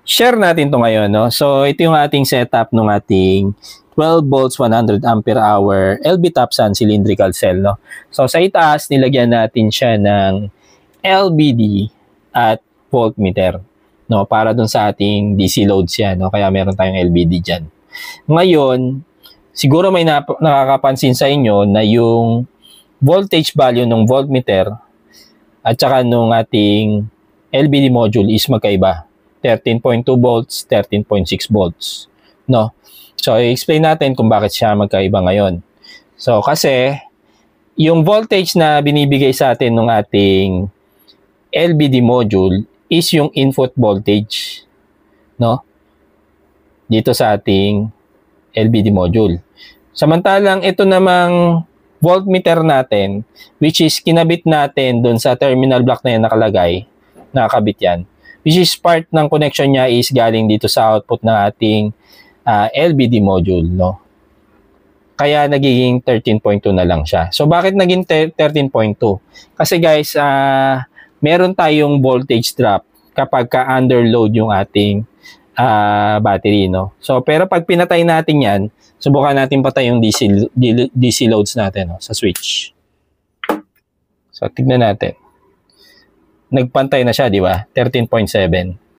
share natin to ngayon, no? So, ito yung ating setup ng ating 12 volts, 100 ampere hour LB Topsan cylindrical cell, no? So, sa itaas, nilagyan natin siya ng LBD at voltmeter, no? Para dun sa ating DC loads yan, no? Kaya meron tayong LBD dyan. Ngayon, siguro may nakakapansin sa inyo na yung voltage value ng voltmeter at saka nung ating LBD module is magkaiba. 13.2 volts, 13.6 volts. No? So, i-explain natin kung bakit siya magkaiba ngayon. So, kasi yung voltage na binibigay sa atin ng ating LBD module is yung input voltage. No? Dito sa ating LBD module. Samantalang ito namang voltmeter natin, which is kinabit natin dun sa terminal block na yan nakalagay, nakakabit yan, which is part ng connection niya is galing dito sa output ng ating LBD module, no? Kaya nagiging 13.2 na lang siya. So, bakit naging 13.2? Kasi guys, meron tayong voltage drop kapag ka-underload yung ating battery, no? So, pero pag pinatay natin yan, subukan natin patay yung DC loads natin, no? Sa switch. So, tignan natin. Nagpantay na siya, di ba? 13.7.